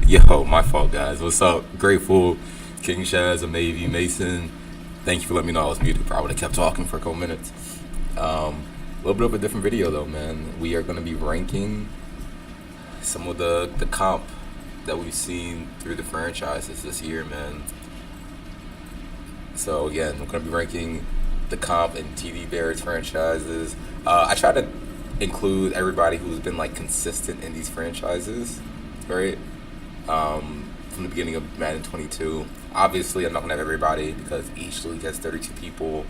Yo, my fault, guys. What's up? Grateful, King Shaz, Amavi, Mason. Thank you for letting me know I was muted. Probably would have kept talking for a couple minutes. A little bit of a different video, though, man. We are going to be ranking some of the comp that we've seen through the franchises this year, man. So, again, we're going to be ranking the comp and Tdbarrett'S franchises. I try to include everybody who's been, like, consistent in these franchises, right? From the beginning of Madden 22. Obviously, I'm not going to have everybody because each league has 32 people.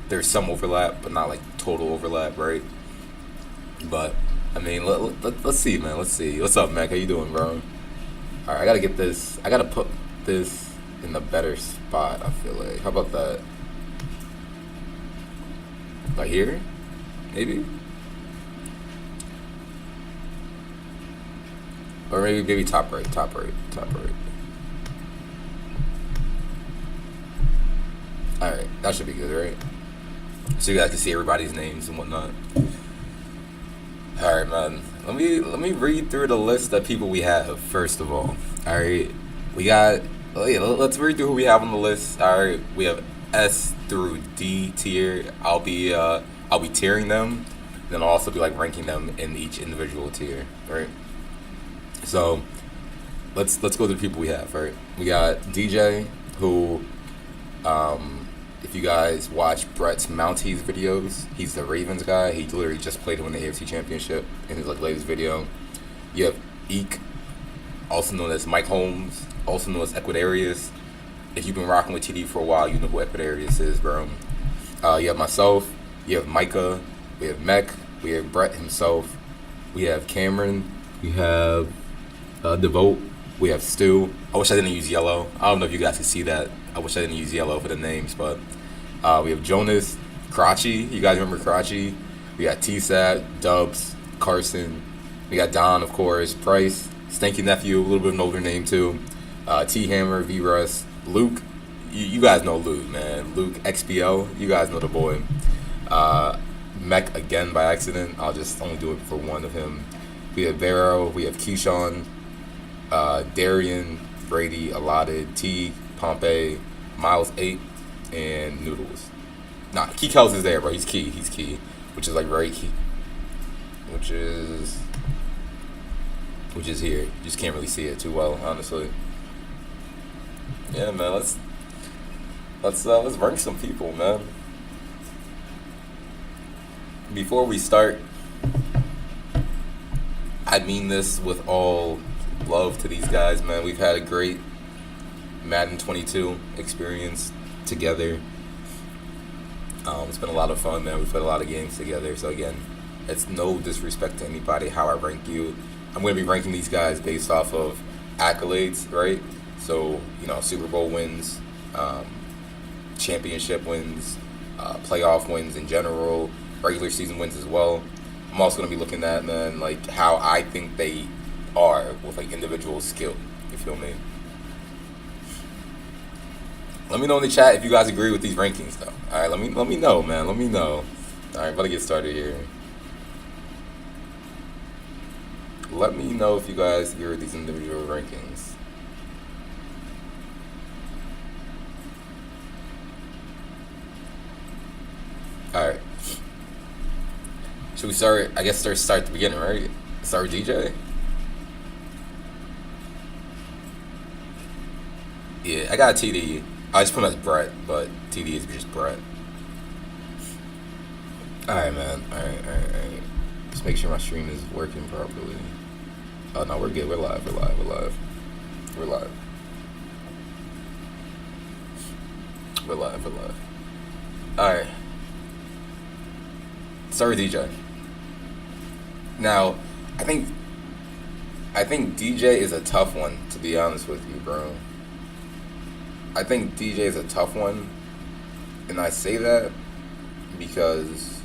There's some overlap, but not like total overlap, right? But, I mean, let's see, man. Let's see. What's up, Mac? How you doing, bro? All right, I got to get this. I got to put this in the better spot, I feel like. How about that? Like here? Maybe? Or maybe top right. Alright, that should be good, right? So you guys can see everybody's names and whatnot. Alright, man. Let me read through the list of people we have, first of all. Alright. Let's read through who we have on the list. Alright, we have S through D tier. I'll be tiering them. Then I'll also be like ranking them in each individual tier, right? So let's go to the people we have, right? We got DJ, who, if you guys watch Brett's Mounties videos, he's the Ravens guy. He literally just played him in the AFC Championship in his like latest video. You have Eek, also known as Mike Holmes, also known as Equidarius. If you've been rocking with TD for a while, you know who Equidarius is, bro. You have myself, you have Micah, we have Mech, we have Brett himself, we have Cameron, we have Devote, we have Stu. I wish I didn't use yellow. I don't know if you guys can see that. I wish I didn't use yellow for the names, but we have Jonas, Karachi. You guys remember Karachi? We got T-Sat, Dubs, Carson. We got Don, of course, Price, Stanky Nephew, a little bit of an older name too. T-Hammer, V-Russ, Luke. You guys know Luke, man. Luke, XPO. You guys know the boy. Mech again by accident. I'll just only do it for one of him. We have Vero. We have Keyshawn. Darian, Brady, Allotted, Teague, Pompeii, Miles 8, and Noodles. Nah, Key Kells is there, bro. He's key, which is like very key. Which is here. You just can't really see it too well, honestly. Yeah, man. Let's rank some people, man. Before we start, I mean this with all love to these guys, man. We've had a great Madden 22 experience together. It's been a lot of fun, man. We've played a lot of games together. So again, it's no disrespect to anybody how I rank you. I'm going to be ranking these guys based off of accolades, right? So, Super Bowl wins, championship wins, playoff wins in general, regular season wins as well. I'm also going to be looking at, man, like how I think they are with like individual skill. You feel me? Let me know in the chat if you guys agree with these rankings, though. All right, let me know, man. Let me know. All right, about to get started here. Let me know if you guys agree with these individual rankings. All right. Should we start? I guess start at the beginning, right? Start with DJ. Yeah, I got TD. I just put him as Brett, but TD is just Brett. Alright, man. Alright. Just make sure my stream is working properly. Oh, no, we're good. We're live. Alright. Start with DJ. Now, I think DJ is a tough one, to be honest with you, bro. I think DJ is a tough one, and I say that because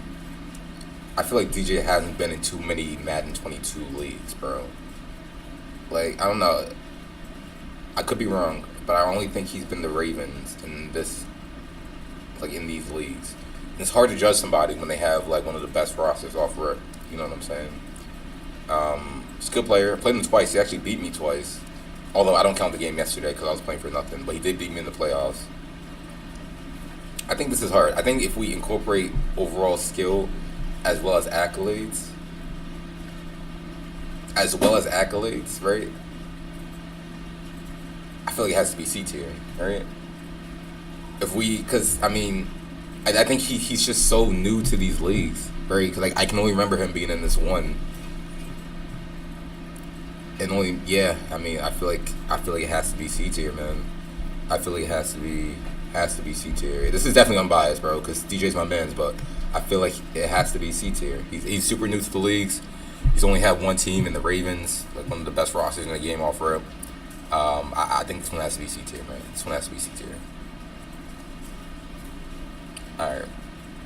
I feel like DJ hasn't been in too many Madden 22 leagues, bro. Like, I don't know. I could be wrong, but I only think he's been the Ravens in this, like, in these leagues. And it's hard to judge somebody when they have, like, one of the best rosters off rip. You know what I'm saying? He's a good player. I played him twice. He actually beat me twice. Although I don't count the game yesterday because I was playing for nothing, but he did beat me in the playoffs. I think this is hard. I think if we incorporate overall skill as well as accolades, right? I feel like it has to be C tier, right? Because I mean, I think he's just so new to these leagues, right? Because like I can only remember him being in this one, and only I mean, I feel like it has to be C tier, man. I feel like it has to be C tier. This is definitely unbiased, bro, because DJ's my man's, but I feel like it has to be C tier. He's super new to the leagues. He's only had one team in the Ravens, like one of the best rosters in the game off rip. I think this one has to be C tier, man. This one has to be C tier. All right,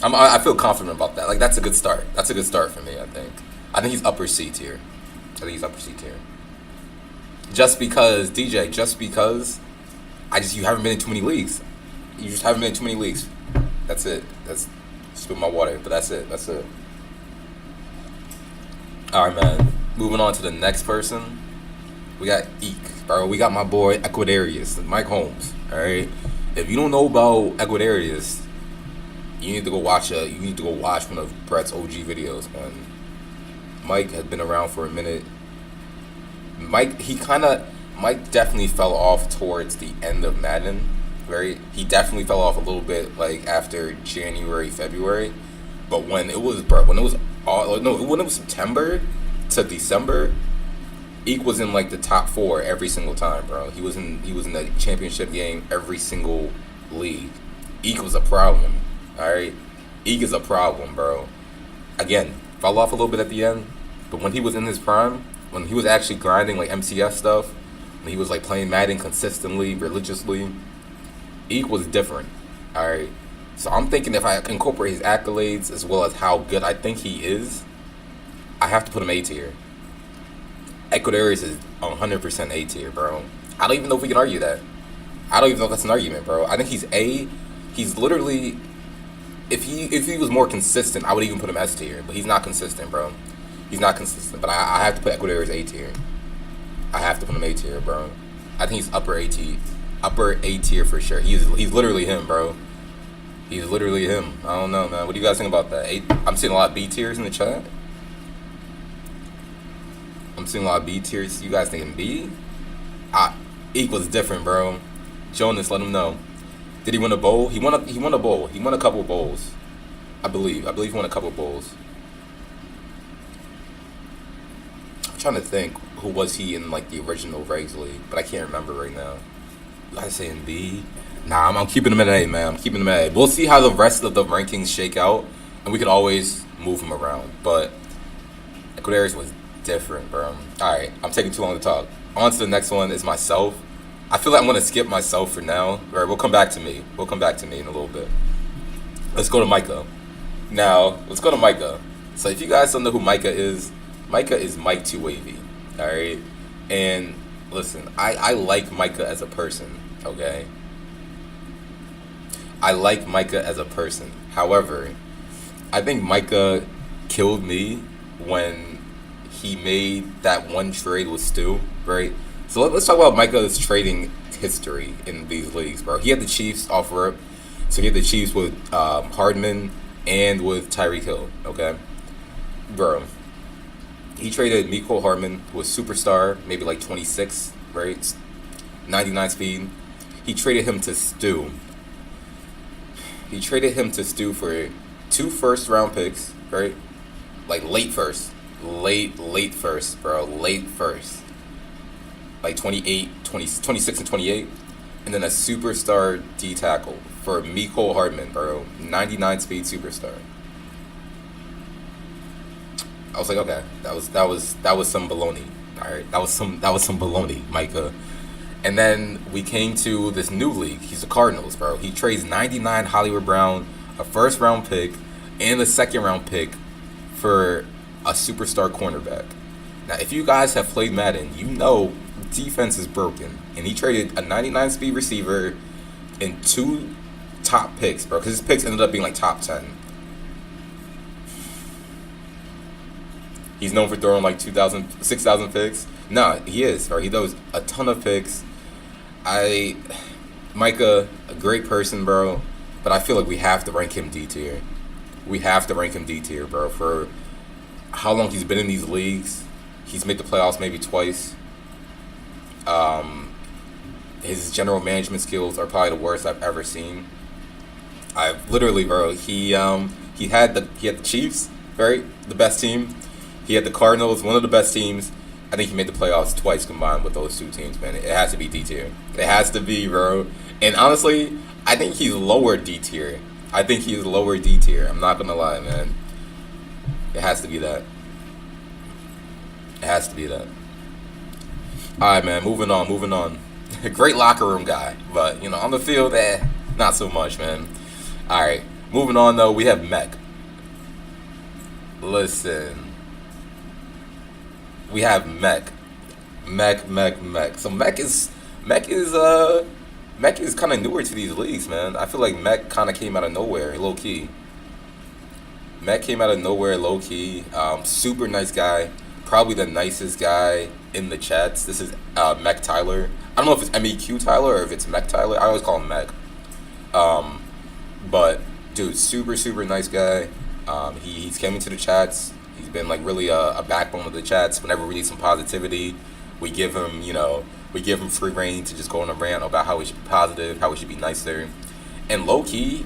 I feel confident about that. Like that's a good start. That's a good start for me. I think he's upper C tier. Just because you haven't been in too many leagues. You just haven't been in too many leagues. That's it. That's spill my water, but that's it. All right, man. Moving on to the next person. We got Eek, bro. We got my boy Equidarius, Mike Holmes. All right. If you don't know about Equidarius, you need to go watch one of Brett's OG videos, man. Mike has been around for a minute. Mike definitely fell off towards the end of Madden, right? He definitely fell off a little bit like after January, February. But when it was September to December, Eek was in like the top 4 every single time, bro. He was in the championship game every single league. Eek was a problem. Alright? Eek is a problem, bro. Again, fell off a little bit at the end, but when he was in his prime, when he was actually grinding like MCS stuff, when he was like playing Madden consistently, religiously, Eek was different. Alright? So I'm thinking if I incorporate his accolades as well as how good I think he is, I have to put him A tier. Equidarius is 100% A tier, bro. I don't even know if we can argue that. I don't even know if that's an argument, bro. I think he's A. He's literally, if he was more consistent, I would even put him S tier. But he's not consistent, bro. He's not consistent. But I have to put Equidarius A tier. I have to put him A tier, bro. I think he's upper A tier for sure. He's literally him, bro. He's literally him. I don't know, man. What do you guys think about that? I'm seeing a lot of B tiers in the chat. You guys thinking B? Eek was different, bro. Jonas, let him know. Did he win a bowl? He won a bowl. He won a couple bowls. I believe he won a couple bowls. I'm trying to think who was he in like the original Regs League, but I can't remember right now. You guys saying B? Nah, I'm keeping him at A, man. I'm keeping him at A. We'll see how the rest of the rankings shake out, and we could always move him around. But Equidarius was different, bro. Alright, I'm taking too long to talk. On to the next one is myself. I feel like I'm gonna skip myself for now. Alright, we'll come back to me in a little bit. Let's go to Micah. So if you guys don't know who Micah is Mike 2 Wavy. Alright? And listen, I like Micah as a person, okay? I like Micah as a person. However, I think Micah killed me when he made that one trade with Stu, right? So let's talk about Micah's trading history in these leagues, bro. He had the Chiefs off rip. So he had the Chiefs with Hardman and with Tyreek Hill, okay? Bro, he traded Mecole Hardman, who was superstar, maybe like 26, right? 99 speed. He traded him to Stu. For 2 first-round picks, right? Like late first, bro. Late first. Like 26 and 28. And then a superstar D tackle for Mecole Hardman, bro. 99 speed superstar. I was like, okay, that was some baloney. All right, that was some baloney, Micah. And then we came to this new league. He's the Cardinals, bro. He trades 99 Hollywood Brown, a first-round pick, and a second-round pick for a superstar cornerback. Now, if you guys have played Madden, you know defense is broken. And he traded a 99 speed receiver and 2 top picks, bro, because his picks ended up being like top 10. He's known for throwing like 6,000 picks. No, he is, bro. He throws a ton of picks. I, Micah, a great person, bro. But I feel like we have to rank him D tier. We have to rank him D tier, bro. For how long he's been in these leagues, he's made the playoffs maybe twice. His general management skills are probably the worst I've ever seen. I've literally, bro. He had the Chiefs, right, the best team. He had the Cardinals, one of the best teams. I think he made the playoffs twice combined with those two teams, man. It has to be D tier. It has to be, bro. And honestly, I think he's lower D tier. I think he's lower D tier. I'm not gonna lie, man. It has to be that. It has to be that. All right, man. Moving on. Great locker room guy, but on the field, not so much, man. All right, moving on though. We have Mech. Listen. We have Mech. So Mech is kind of newer to these leagues, man. I feel like Mech kind of came out of nowhere, low key. Mech came out of nowhere, low key. Super nice guy. Probably the nicest guy in the chats. This is Mech Tyler. I don't know if it's MEQ Tyler or if it's Mech Tyler. I always call him Mech. But dude, super nice guy. He's came into the chats. He's been like really a backbone of the chats. Whenever we need some positivity, we give him free reign to just go on a rant about how we should be positive, how we should be nicer. And low key,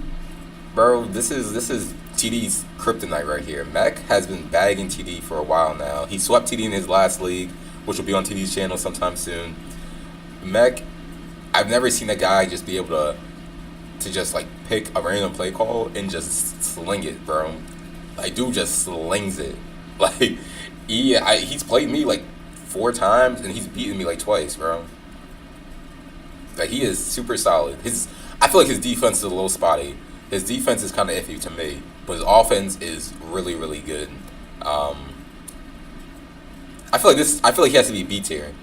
bro, this is TD's kryptonite right here. Mech has been bagging TD for a while now. He swept TD in his last league, which will be on TD's channel sometime soon. Mech, I've never seen a guy just be able to just like pick a random play call and just sling it, bro. Like, dude just slings it. Like, he's played me like 4 times and he's beaten me like twice, bro. Like, he is super solid. I feel like his defense is a little spotty. His defense is kind of iffy to me, but his offense is really, really good. I feel like he has to be B tier,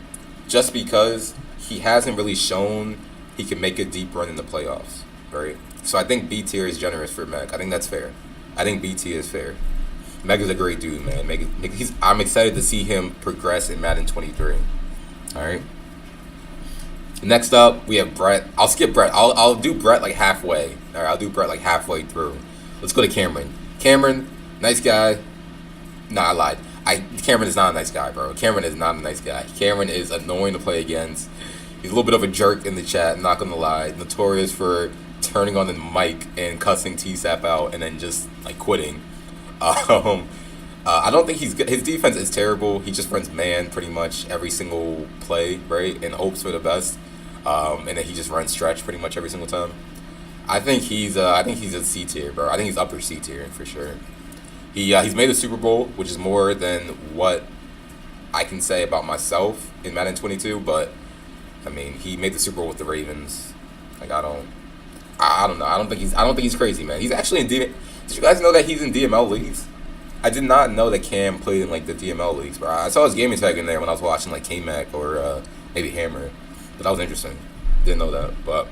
just because he hasn't really shown he can make a deep run in the playoffs, right? So I think B tier is generous for Mech. I think that's fair. I think B tier is fair. Mech is a great dude, man. I'm excited to see him progress in Madden 23. All right. Next up, we have Brett. I'll skip Brett. I'll do Brett like halfway. All right, I'll do Brett like halfway through. Let's go to Cameron. Cameron, nice guy. Nah, I lied. Cameron is not a nice guy, bro. Cameron is not a nice guy. Cameron is annoying to play against. He's a little bit of a jerk in the chat, not gonna lie. Notorious for turning on the mic and cussing TSAP out and then just like quitting. I don't think his defense is terrible. He just runs man pretty much every single play, right, and hopes for the best. And then he just runs stretch pretty much every single time. I think he's a C tier, bro. I think he's upper C tier for sure. He's made a Super Bowl, which is more than what I can say about myself in Madden 22. But I mean, he made the Super Bowl with the Ravens. Like, I don't know. I don't think he's crazy, man. He's actually in Did you guys know that he's in DML leagues? I did not know that Cam played in like the DML leagues, bro. I saw his gaming tag in there when I was watching like K-Mac or maybe Hammer, but that was interesting. Didn't know that, but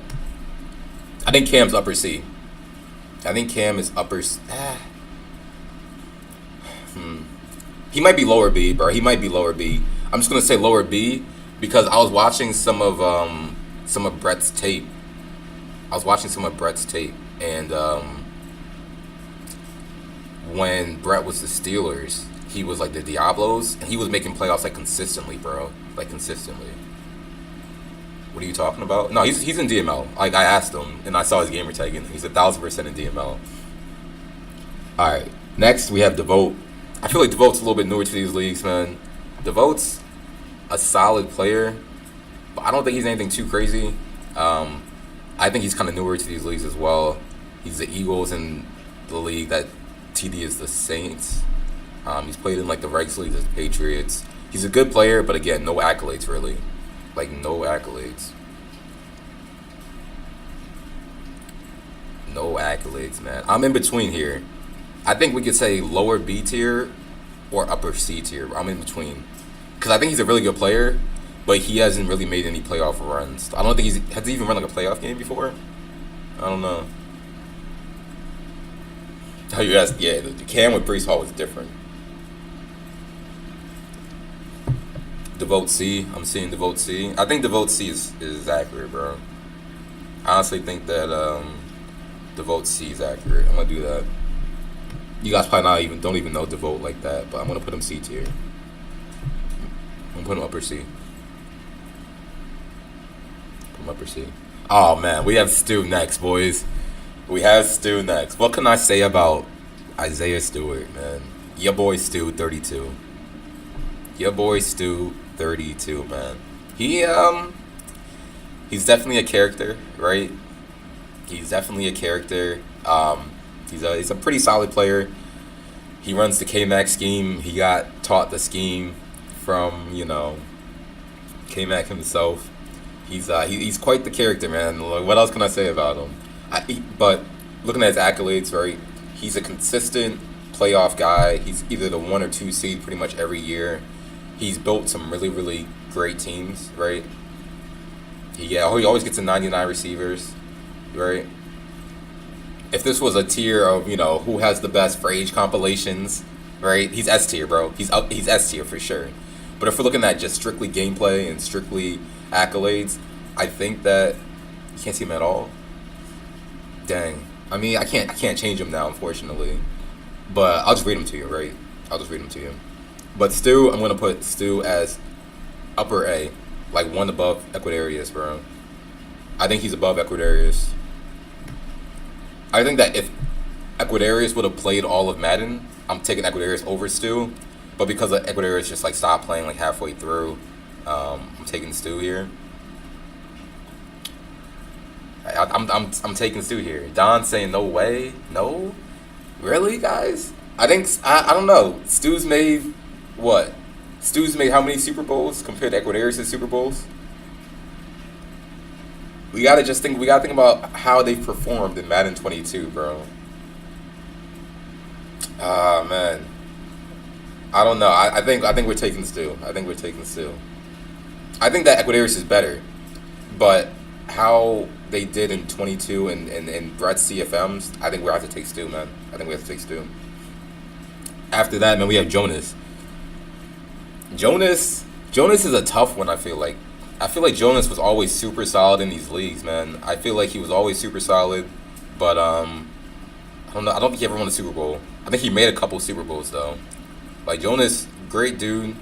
I think Cam's upper C. I think Cam is upper. He might be lower B, bro. He might be lower B. I'm just gonna say lower B because I was watching some of Brett's tape. And when Brett was the Steelers, he was like the Diablos, and he was making playoffs like consistently, bro. Like consistently. What are you talking about? No, he's in DML. Like, I asked him, and I saw his gamer tag, and he's 1,000% in DML. All right, next we have Devote. I feel like Devote's a little bit newer to these leagues, man. Devote's a solid player, but I don't think he's anything too crazy. I think he's kind of newer to these leagues as well. He's the Eagles in the league that TD is the Saints. He's played in like the Regs League, the Patriots. He's a good player, but again, no accolades really. Like, no accolades. No accolades, man. I'm in between here. I think we could say lower B tier or upper C tier. I'm in between. Because I think he's a really good player, but he hasn't really made any playoff runs. I don't think has he even run like a playoff game before? I don't know. Oh, you asked, yeah, the Cam with Breece Hall was different. Devote C. I'm seeing Devote C. I think Devote C is accurate, bro. I honestly think that Devote C is accurate. I'm gonna do that. You guys probably don't even know Devote like that, but I'm gonna put him C tier. I'm gonna put him upper C. Put him upper C. Oh man, we have Stu next, boys. We have Stu next. What can I say about Isaiah Stewart, man? Your boy Stu, 32. Your boy Stu, 32, man. He's definitely a character, right? He's definitely a character. He's a pretty solid player. He runs the K-Mac scheme. He got taught the scheme from, K-Mac himself. He's quite the character, man. Like, what else can I say about him? But looking at his accolades, right? He's a consistent playoff guy. He's either the 1 or 2 seed pretty much every year. He's built some really, really great teams, right? He always gets to 99 receivers, right? If this was a tier of, who has the best for age compilations, right? He's S tier, bro. He's S tier for sure. But if we're looking at just strictly gameplay and strictly accolades, I think that you can't see him at all. Dang. I mean, I can't change him now, unfortunately. But I'll just read him to you, right? I'll just read him to you. But Stu, I'm gonna put Stu as upper A, like one above Equidarius, bro. I think he's above Equidarius. I think that if Equidarius would have played all of Madden, I'm taking Equidarius over Stu. But because Equidarius just stopped playing halfway through, I'm taking Stu here. I'm taking Stu here. Don saying no way, no, really, guys? I don't know. Stu's made what? Stu's made how many Super Bowls compared to Equidarius' Super Bowls? We gotta think about how they've performed in Madden 22, bro. Ah, man. I don't know. I think we're taking Stu. I think I think that Equidarius is better, but how they did in 22 and Brett's CFMs, I think we have to take Stu, man. After that, man, we have Jonas. Jonas is a tough one, I feel like. Jonas was always super solid in these leagues, man. I feel like he was always super solid, but I don't know. I don't think he ever won a Super Bowl. I think he made a couple Super Bowls though. Like Jonas, great dude.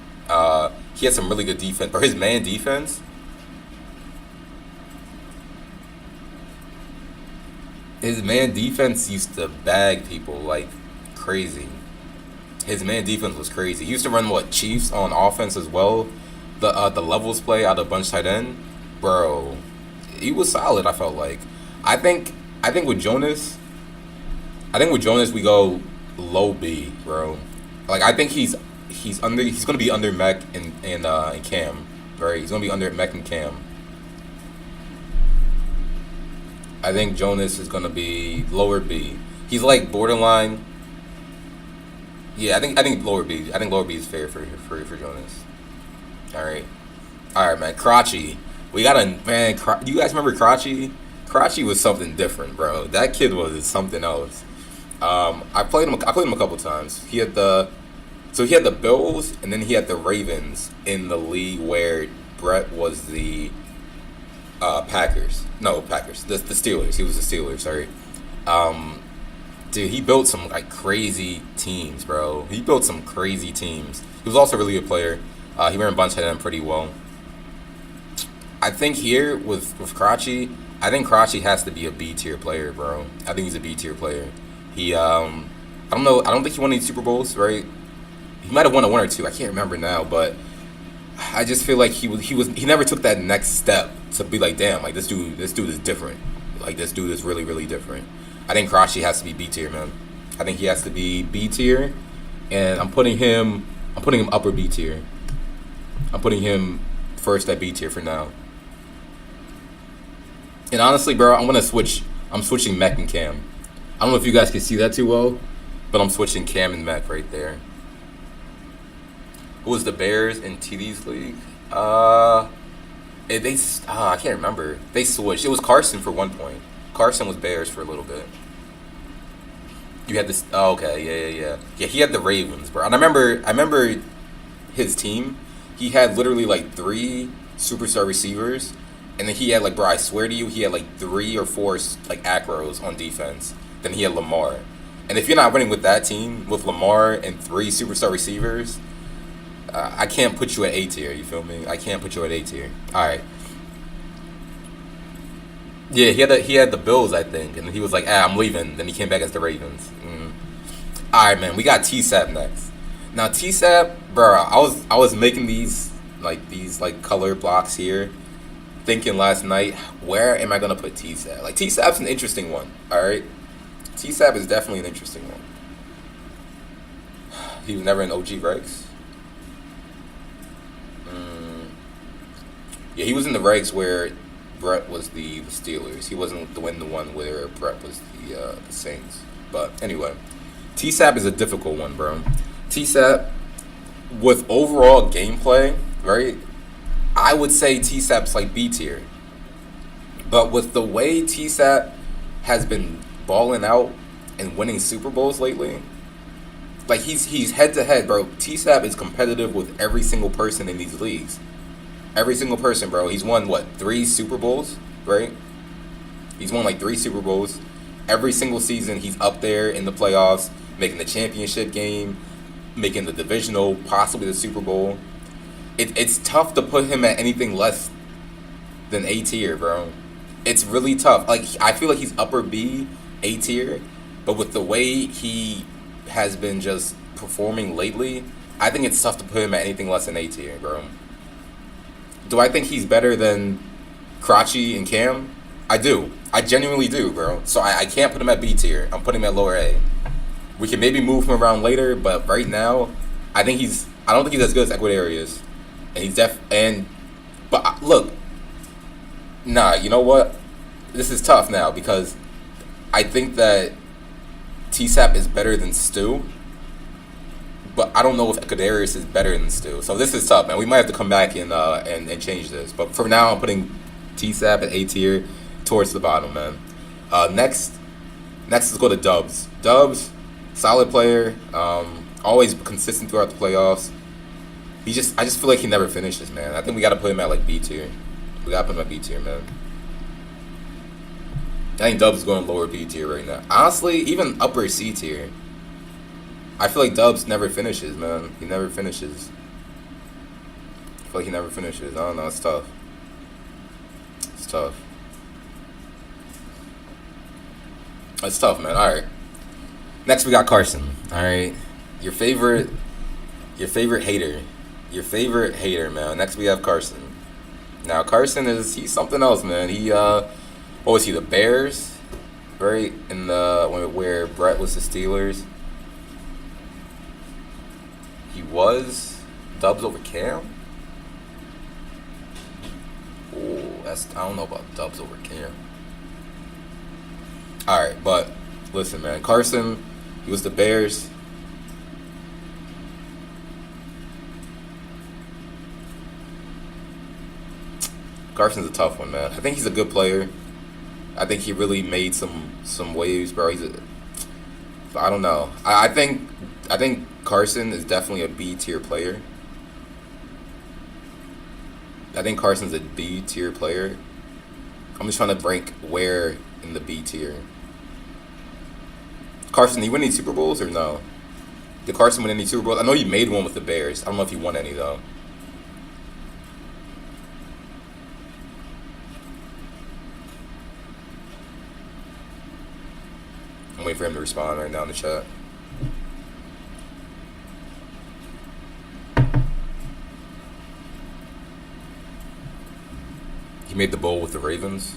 He had some really good defense, but his man defense. His man defense used to bag people like crazy. His man defense was crazy. He used to run Chiefs on offense as well. The levels play out of bunch tight end, bro. He was solid. I felt like. I think with Jonas we go low B, bro. Like I think he's gonna be under Mech and Cam, right? He's gonna be under Mech and Cam. I think Jonas is gonna be lower B. He's like borderline. Yeah, I think lower B. I think lower B is fair for Jonas. All right, man. Crotchy, we got a man. You guys remember Crotchy? Crotchy was something different, bro. That kid was something else. I played him a couple times. He had the Bills and then he had the Ravens in the league where Brett was the Packers. No, Packers. The Steelers. He was the Steelers. Sorry. Dude, he built some crazy teams, bro. He built some crazy teams. He was also a really good player. He ran bunch head pretty well. I think here with Crotchy, I think Crotchy has to be a B tier player, bro. I think he's a B tier player. He I don't know. I don't think he won any Super Bowls, right? He might have won one or two. I can't remember now, but I just feel like he never took that next step to be like, damn, like this dude is different. Like this dude is really, really different. I think Crotchy has to be B tier, man. I think he has to be B tier, and I'm putting him upper B tier. I'm putting him first at B tier for now. And honestly, bro, I'm switching Mech and Cam. I don't know if you guys can see that too well, but I'm switching Cam and Mech right there. Who was the Bears in TD's league? I can't remember. They switched. It was Carson for one point. Carson was Bears for a little bit. You had this. Oh, okay, yeah. He had the Ravens, bro. And I remember his team. he had literally like 3 superstar receivers, and then he had like, bro, I swear to you, he had like 3 or 4 like acros on defense. Then he had Lamar, and if you're not winning with that team with Lamar and 3 superstar receivers, I can't put you at A tier. You feel me? I can't put you at A tier. All right. Yeah, he had the Bills, I think, and he was like, I'm leaving. Then he came back as the Ravens. All right, man. We got T-Sap next. Now T-Sap, bro, I was making these color blocks here, thinking last night, where am I gonna put T-Sap? Like T-Sap's an interesting one. All right, T-Sap is definitely an interesting one. He was never in OG regs. Yeah, he was in the regs where Brett was the Steelers. He wasn't the one where Brett was the Saints. But anyway, T-Sap is a difficult one, bro. T-Sap, with overall gameplay, right, I would say T-Sap's like B tier. But with the way T-Sap has been balling out and winning Super Bowls lately, like he's head to head, bro. T-Sap is competitive with every single person in these leagues. Every single person, bro. He's won, 3 Super Bowls, right? He's won, 3 Super Bowls. Every single season, he's up there in the playoffs, making the championship game, making the divisional, possibly the Super Bowl. It's tough to put him at anything less than A tier, bro. It's really tough. Like, I feel like he's upper B, A tier, but with the way he has been just performing lately, I think it's tough to put him at anything less than A tier, bro. Do I think he's better than Crotchy and Cam? I do. I genuinely do, bro. So I can't put him at B tier. I'm putting him at lower A. We can maybe move him around later, but right now, I don't think he's as good as Equidarius. And he's but look, nah, you know what? This is tough now because I think that T-Sap is better than Stu. But I don't know if Kadarius is better than Stu. So this is tough, man. We might have to come back and change this. But for now, I'm putting T-Sap at A tier towards the bottom, man. Next, let's go to Dubs. Dubs, solid player. Always consistent throughout the playoffs. I just feel like he never finishes, man. I think we got to put him at B tier. We got to put him at B tier, man. I think Dubs is going lower B tier right now. Honestly, even upper C tier. I feel like Dubs never finishes, man. He never finishes. I feel like he never finishes. I don't know. It's tough. It's tough. It's tough, man. All right. Next, we got Carson. All right. Your favorite hater. Your favorite hater, man. Next, we have Carson. Now, Carson he's something else, man. What was he? The Bears, right? In where Brett was the Steelers. He was Dubs over Cam. Oh, I don't know about Dubs over Cam. All right, but listen, man. Carson, he was the Bears. Carson's a tough one, man. I think he's a good player. I think he really made some waves, bro. I don't know. I think Carson is definitely a B tier player. I think Carson's a B tier player. I'm just trying to rank where in the B tier. Carson, did he win any Super Bowls or no? Did Carson win any Super Bowls? I know he made one with the Bears. I don't know if he won any though. I'm waiting for him to respond right now in the chat. He made the bowl with the Ravens.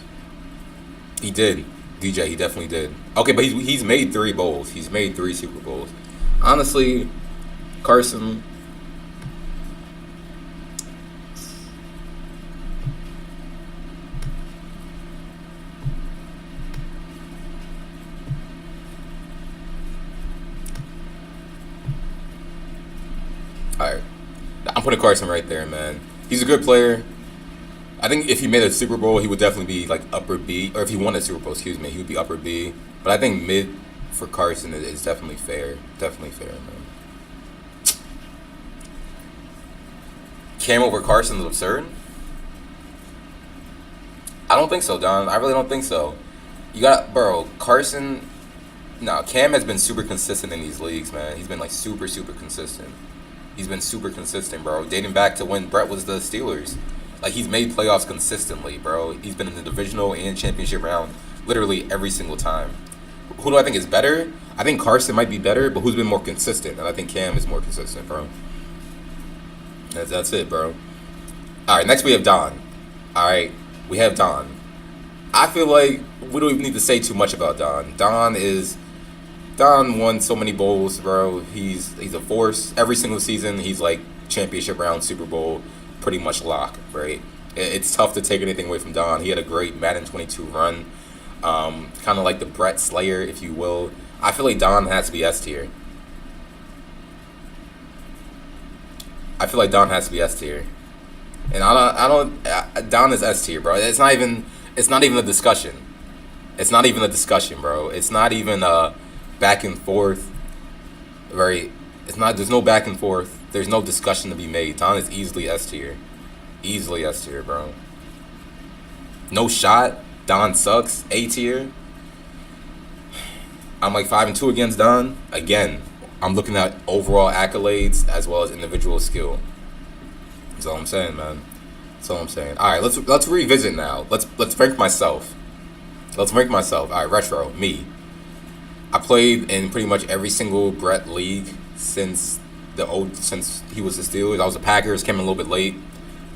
He did. DJ, he definitely did. Okay, but he's made 3 bowls. He's made 3 Super Bowls. Honestly, Carson. Alright. I'm putting Carson right there, man. He's a good player. I think if he made a Super Bowl, he would definitely be like upper B. Or if he won a Super Bowl, he would be upper B. But I think mid for Carson is definitely fair. Definitely fair, man. Cam over Carson is absurd. I don't think so, Don. I really don't think so. You got, bro, Carson. No, Cam has been super consistent in these leagues, man. He's been like super consistent. He's been super consistent, bro. Dating back to when Brett was the Steelers. Like, he's made playoffs consistently, bro. He's been in the divisional and championship round literally every single time. Who do I think is better? I think Carson might be better, but who's been more consistent? And I think Cam is more consistent, bro. That's it, bro. All right, next we have Don. All right, we have Don. I feel like we don't even need to say too much about Don. Don won so many bowls, bro. He's a force. Every single season, he's like championship round, Super Bowl, pretty much lock, right? It's tough to take anything away from Don. He had a great Madden 22 run, kind of like the Brett Slayer, if you will. I feel like Don has to be S tier. And Don is S tier, bro. It's not even a discussion. It's not even a discussion, bro. It's not even a back and forth. Right? There's no back and forth. There's no discussion to be made. Don is easily S tier. Easily S tier, bro. No shot. Don sucks. A tier. I'm like 5-2 against Don. Again, I'm looking at overall accolades as well as individual skill. That's all I'm saying, man. That's all I'm saying. All right, let's revisit now. Let's rank myself. All right, retro, me. I played in pretty much every single Brett league since he was the Steelers. I was the Packers, came in a little bit late.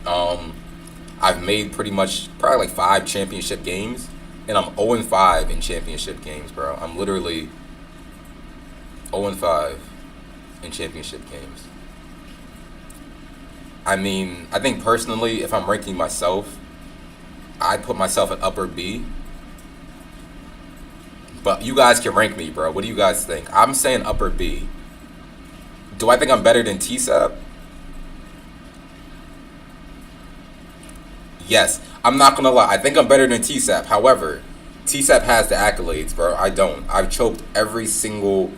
I've made probably like 5 championship games, and I'm 0-5 in championship games, bro. I'm literally 0-5 in championship games. I mean, I think personally, if I'm ranking myself, I'd put myself at upper B. But you guys can rank me, bro. What do you guys think? I'm saying upper B. Do I think I'm better than TSAP? Yes. I'm not going to lie. I think I'm better than TSAP. However, TSAP has the accolades, bro. I don't. I've choked every single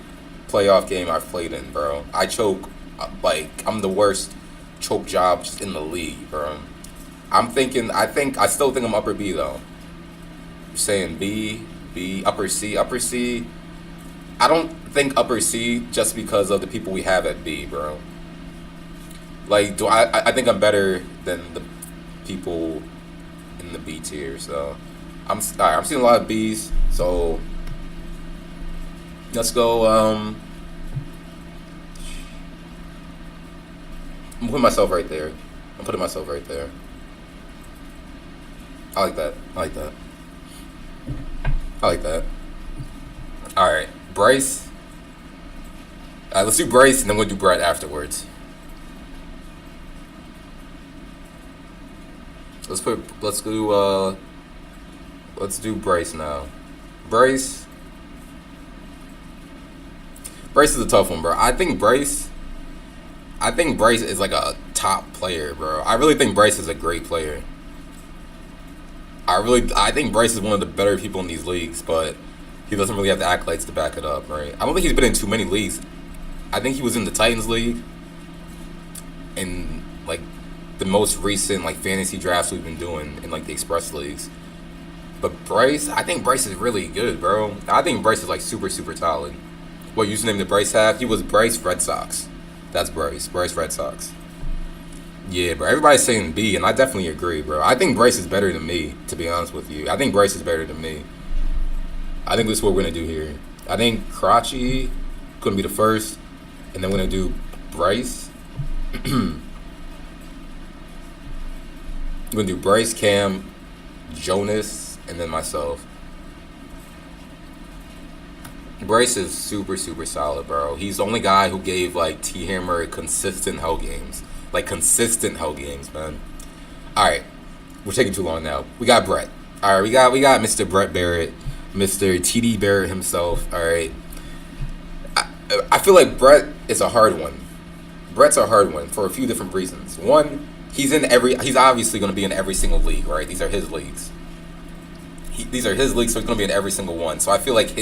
playoff game I've played in, bro. I choke, I'm the worst choke job just in the league, bro. I still think I'm upper B, though. I'm saying B, upper C. I don't think upper C just because of the people we have at B, bro. Like, I think I'm better than the people in the B tier, so I'm seeing a lot of B's, so let's go. I'm putting myself right there. I like that. All right, Bryce. Let's do Bryce, and then we'll do Brett afterwards. Let's do Bryce now. Bryce is a tough one, bro. I think Bryce is like a top player, bro. I really think Bryce is a great player. I think Bryce is one of the better people in these leagues, but he doesn't really have the accolades to back it up, right? I don't think he's been in too many leagues. I think he was in the Titans league and like the most recent like fantasy drafts we've been doing in like the Express leagues. But I think Bryce is really good, bro. I think Bryce is like super solid. What username did Bryce have? He was Bryce Red Sox. That's Bryce Red Sox. Yeah, bro. Everybody's saying B, and I definitely agree, bro. I think Bryce is better than me, to be honest with you. I think Bryce is better than me. I think this is what we're going to do here. I think Crotchy going to be the first, and then we're going to do Bryce. We're going to do Bryce, Cam, Jonas, and then myself. Bryce is super solid, bro. He's the only guy who gave, like, T-Hammer consistent hell games. Like, consistent hell games, man. All right. We're taking too long now. We got Brett. All right, we got Mr. Brett Barrett, Mr. T.D. Barrett himself. All right. I feel like Brett is a hard one. Brett's a hard one for a few different reasons. One, he's obviously going to be in every single league, right? These are his leagues. These are his leagues, so he's going to be in every single one. So I feel like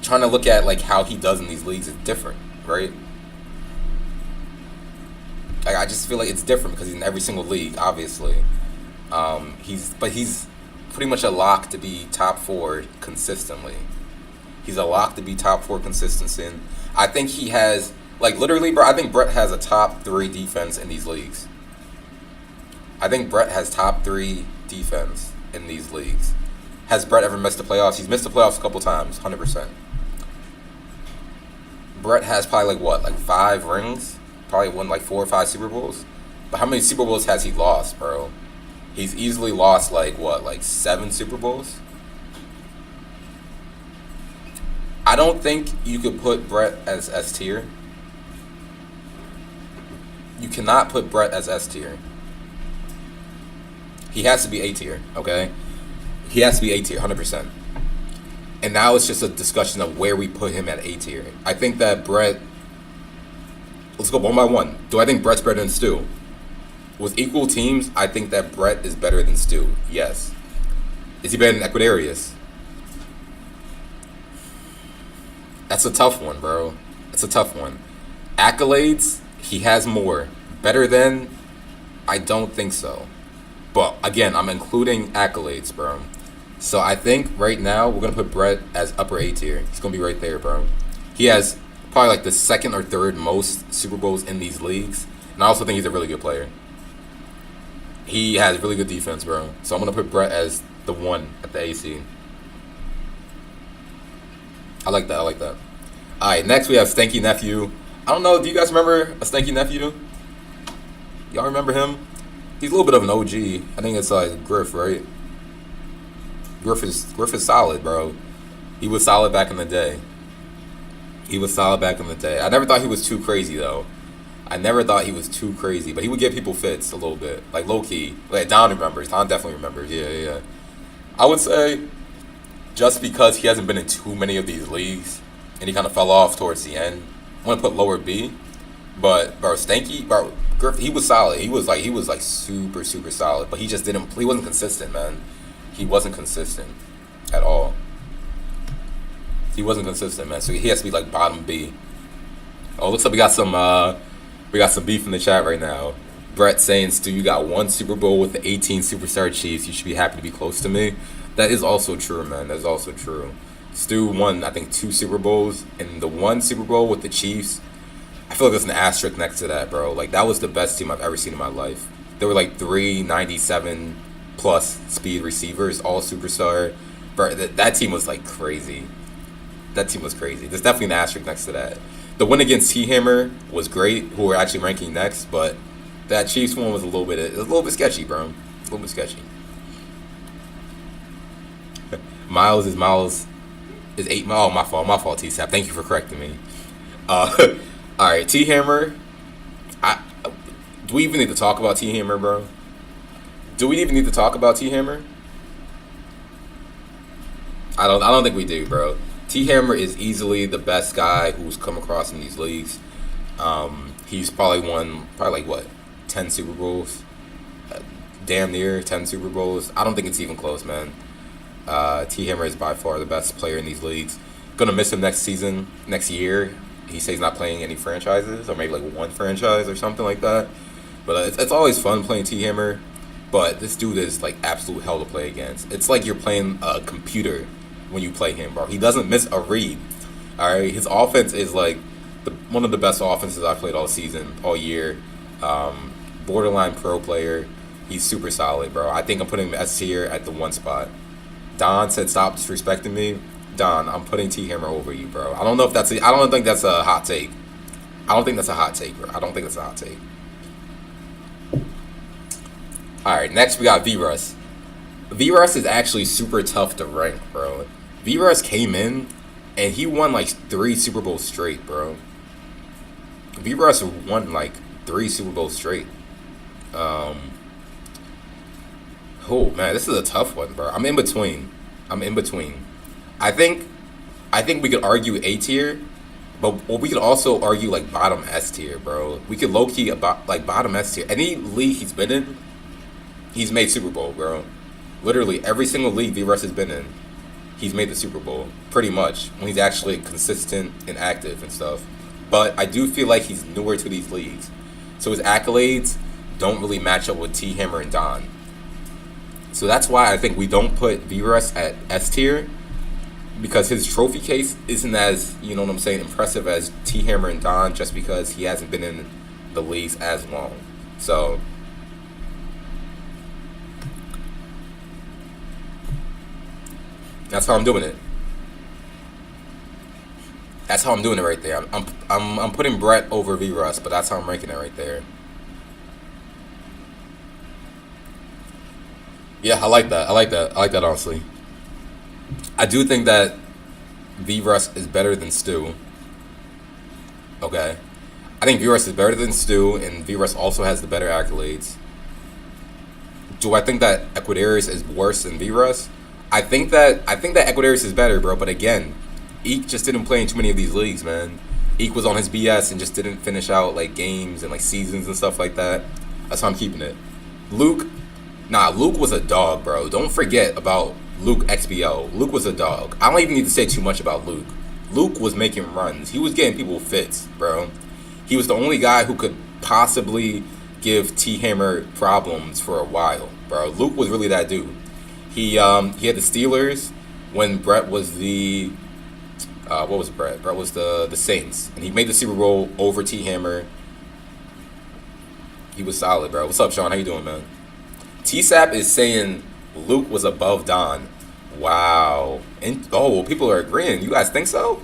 trying to look at, like, how he does in these leagues is different, right? Like, I just feel like it's different because he's in every single league, obviously. He's pretty much a lock to be top 4 consistently. He's a lock to be top 4 consistency. I think he has, like, literally, bro, I think Brett has a top 3 defense in these leagues. I think Brett has top 3 defense in these leagues. Has Brett ever missed the playoffs? He's missed the playoffs a couple times, 100%. Brett has probably, like 5 rings? Probably won, like, 4 or 5 Super Bowls? But how many Super Bowls has he lost, bro? He's easily lost, like 7 Super Bowls? I don't think you could put Brett as S tier. You cannot put Brett as S tier. He has to be A tier, okay? He has to be A tier, 100%. And now it's just a discussion of where we put him at A tier. I think that Brett... Let's go one by one. Do I think Brett's better than Stu? With equal teams, I think that Brett is better than Stu. Yes. Is he better than Equidarius? That's a tough one, bro. That's a tough one. Accolades, he has more. Better than? I don't think so. But, again, I'm including accolades, bro. So I think right now we're going to put Brett as upper A tier. He's going to be right there, bro. He has probably like the 2nd or 3rd most Super Bowls in these leagues. And I also think he's a really good player. He has really good defense, bro. So I'm going to put Brett as the 1 at the AC. I like that. All right, next we have Stanky Nephew. I don't know. Do you guys remember a Stanky Nephew? Y'all remember him? He's a little bit of an OG. I think it's like Griff, right? Griff is solid, bro. He was solid back in the day. I never thought he was too crazy, though. But he would give people fits a little bit. Like, low-key. Like, Don remembers. Don definitely remembers. Yeah. I would say, just because he hasn't been in too many of these leagues, and he kind of fell off towards the end, I'm going to put lower B. But, bro, Stanky, bro, Griff, he was solid. He was like super, super solid. But he wasn't consistent, man. He wasn't consistent at all. He wasn't consistent, man. So he has to be like bottom B. Oh, looks like we got some beef in the chat right now. Brett saying, Stu, you got 1 Super Bowl with the 18 superstar Chiefs. You should be happy to be close to me. That is also true, man. That is also true. Stu won, I think, 2 Super Bowls. And the 1 Super Bowl with the Chiefs, I feel like there's an asterisk next to that, bro. Like, that was the best team I've ever seen in my life. There were like 397 plus speed receivers, all superstar. Bro, that team was like crazy. There's definitely an asterisk next to that. The win against T-Hammer was great, who we're actually ranking next, but that Chiefs one was a little bit sketchy, bro. A little bit sketchy. Miles is 8. Oh, my fault, T-Sap. Thank you for correcting me. All right, T-Hammer. Do we even need to talk about T-Hammer, bro? Do we even need to talk about T-Hammer? I don't think we do, bro. T-Hammer is easily the best guy who's come across in these leagues. He's probably won, like, 10 Super Bowls? Damn near 10 Super Bowls. I don't think it's even close, man. T-Hammer is by far the best player in these leagues. Gonna miss him next year. He says he's not playing any franchises, or maybe like 1 franchise or something like that. But it's always fun playing T-Hammer. But this dude is like absolute hell to play against. It's like you're playing a computer when you play him, bro. He doesn't miss a read. All right, his offense is like one of the best offenses I've played all season, all year. Borderline pro player. He's super solid, bro. I think I'm putting him S tier at the 1 spot. Don said, "Stop disrespecting me." Don, I'm putting T-Hammer over you, bro. I don't think that's a hot take. I don't think that's a hot take, bro. All right, next we got V-Russ. V-Russ is actually super tough to rank, bro. V-Russ came in, and he won like 3 Super Bowls straight, bro. V-Russ won like 3 Super Bowls straight. Oh, man, this is a tough one, bro. I'm in between. I think we could argue A tier, but we could also argue like bottom S tier, bro. We could low key about like bottom S tier. Any league he's been in, he's made Super Bowl, bro. Literally every single league V-Russ has been in, he's made the Super Bowl pretty much when he's actually consistent and active and stuff. But I do feel like he's newer to these leagues. So his accolades don't really match up with T Hammer and Don. So that's why I think we don't put V-Russ at S tier, because his trophy case isn't as, you know what I'm saying, impressive as T Hammer and Don, just because he hasn't been in the leagues as long. So that's how I'm doing it. That's how I'm doing it right there. I'm putting Brett over V-Russ, but that's how I'm ranking it right there. Yeah, I like that. I like that honestly. I do think that V-Russ is better than Stu. Okay. I think V-Russ is better than Stu, and V-Russ also has the better accolades. Do I think that Equidarius is worse than V-Russ? I think that Equidarius is better, bro. But again, Eek just didn't play in too many of these leagues, man. Eek was on his BS and just didn't finish out like games and like seasons and stuff like that. That's how I'm keeping it. Luke was a dog, bro. Don't forget about Luke XBO. Luke was a dog. I don't even need to say too much about Luke. Luke was making runs. He was getting people fits, bro. He was the only guy who could possibly give T Hammer problems for a while, bro. Luke was really that dude. He had the Steelers when Brett was the what was Brett? Brett was the Saints, and he made the Super Bowl over T Hammer. He was solid, bro. What's up, Sean? How you doing, man? T-Sap is saying Luke was above Don. Wow. And people are agreeing. You guys think so?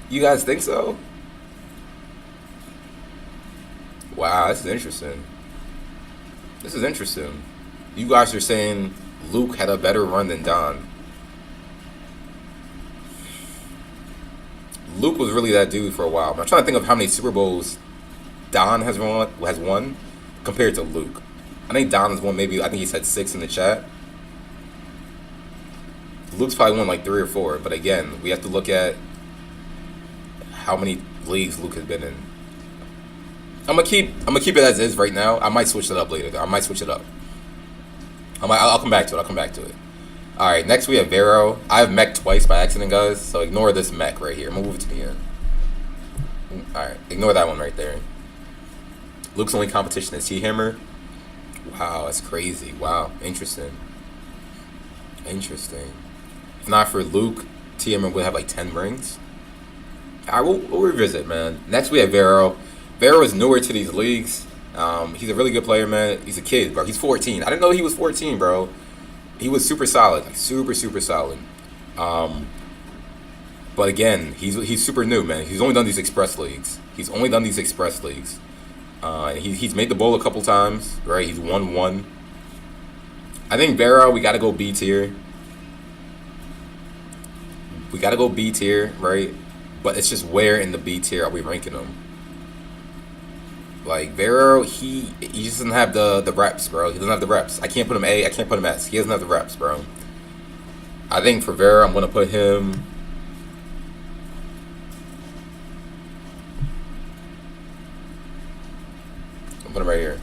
You guys think so? Wow, this is interesting. This is interesting. You guys are saying Luke had a better run than Don. Luke was really that dude for a while. I'm trying to think of how many Super Bowls Don has won compared to Luke. I think Don has won maybe, I think he said 6 in the chat. Luke's probably won like 3 or 4, but again, we have to look at how many leagues Luke has been in. I'm gonna keep it as is right now. I might switch it up later though. I might switch it up. I'll come back to it. Alright, next we have Vero. I have mech twice by accident, guys, so ignore this mech right here. I'm gonna move it to the end. Alright, ignore that one right there. Luke's only competition is T-Hammer. Wow, that's crazy. Wow, interesting. If not for Luke, T-Hammer would have like 10 rings. Alright, we'll revisit, man. Next we have Vero. Vero is newer to these leagues. He's a really good player, man. He's a kid, bro. He's 14. I didn't know he was 14, bro. He was super solid, like super solid. But again, he's super new, man. He's only done these express leagues. He's made the bowl a couple times, right? He's won one. I think Vero, we gotta go B tier. Right? But it's just where in the B tier are we ranking him? Like Vero, he just doesn't have the reps, bro. He doesn't have the reps. I can't put him A, I can't put him S. He doesn't have the reps, bro. I think for Vero, I'm gonna put him. I'm putting him right here.